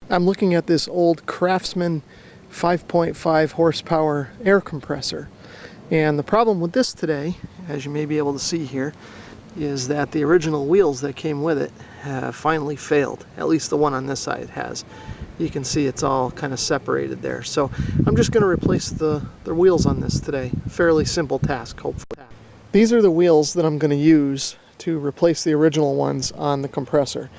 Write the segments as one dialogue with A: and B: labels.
A: I'm looking at this old Craftsman 5.5 horsepower air compressor, and the problem with this today, as you may be able to see here, is that the original wheels that came with it have finally failed. At least the one on this side has. You can see it's all kind of separated there. So I'm just going to replace the wheels on this today. Fairly simple task, hopefully. These are the wheels that I'm going to use to replace the original ones on the compressor.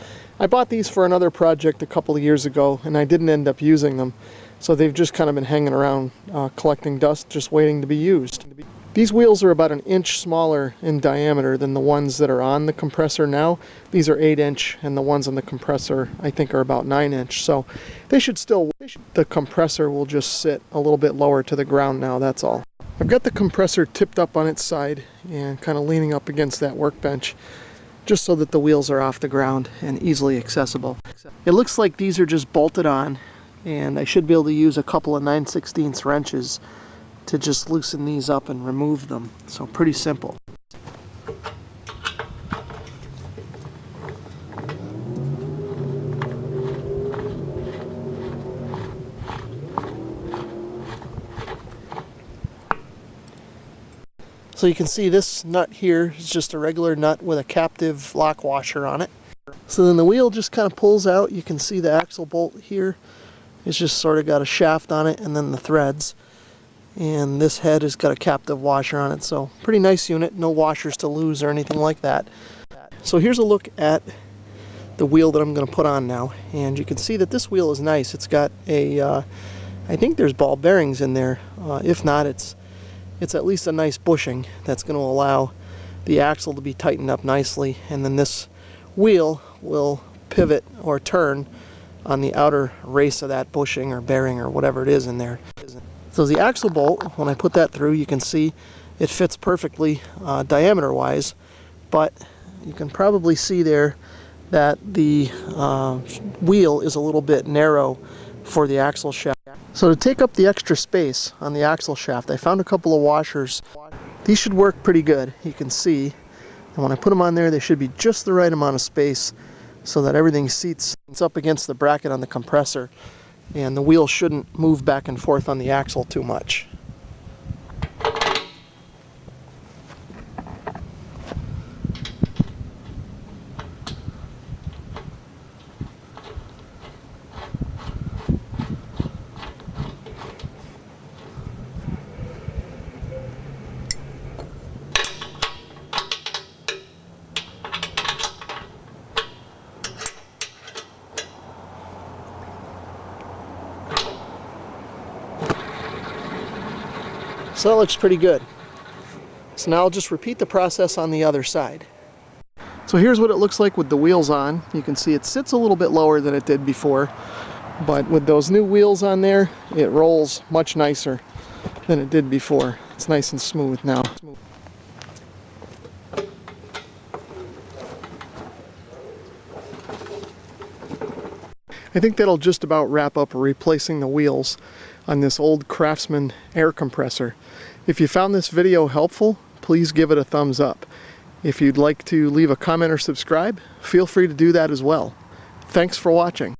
A: I bought these for another project a couple of years ago, and I didn't end up using them. So they've just kind of been hanging around collecting dust, just waiting to be used. These wheels are about an inch smaller in diameter than the ones that are on the compressor now. These are 8-inch, and the ones on the compressor I think are about 9-inch. So they should still, the compressor will just sit a little bit lower to the ground now, that's all. I've got the compressor tipped up on its side and kind of leaning up against that workbench, just so that the wheels are off the ground and easily accessible. It looks like these are just bolted on, and I should be able to use a couple of 9/16 wrenches to just loosen these up and remove them. So pretty simple. So you can see this nut here is just a regular nut with a captive lock washer on it. So then the wheel just kind of pulls out. You can see the axle bolt here. It's just sort of got a shaft on it, and then the threads. And this head has got a captive washer on it. So pretty nice unit, no washers to lose or anything like that. So here's a look at the wheel that I'm going to put on now. And you can see that this wheel is nice. It's got a, I think there's ball bearings in there. If not, it's at least a nice bushing that's going to allow the axle to be tightened up nicely, and then this wheel will pivot or turn on the outer race of that bushing or bearing or whatever it is in there. So the axle bolt, when I put that through, you can see it fits perfectly diameter wise, but you can probably see there that the wheel is a little bit narrow for the axle shaft. So to take up the extra space on the axle shaft, I found a couple of washers. These should work pretty good, you can see. And when I put them on there, they should be just the right amount of space so that everything seats up against the bracket on the compressor, and the wheel shouldn't move back and forth on the axle too much. So that looks pretty good. So now I'll just repeat the process on the other side. So here's what it looks like with the wheels on. You can see it sits a little bit lower than it did before, but with those new wheels on there, it rolls much nicer than it did before. It's nice and smooth now. I think that'll just about wrap up replacing the wheels on this old Craftsman air compressor. If you found this video helpful, please give it a thumbs up. If you'd like to leave a comment or subscribe, feel free to do that as well. Thanks for watching.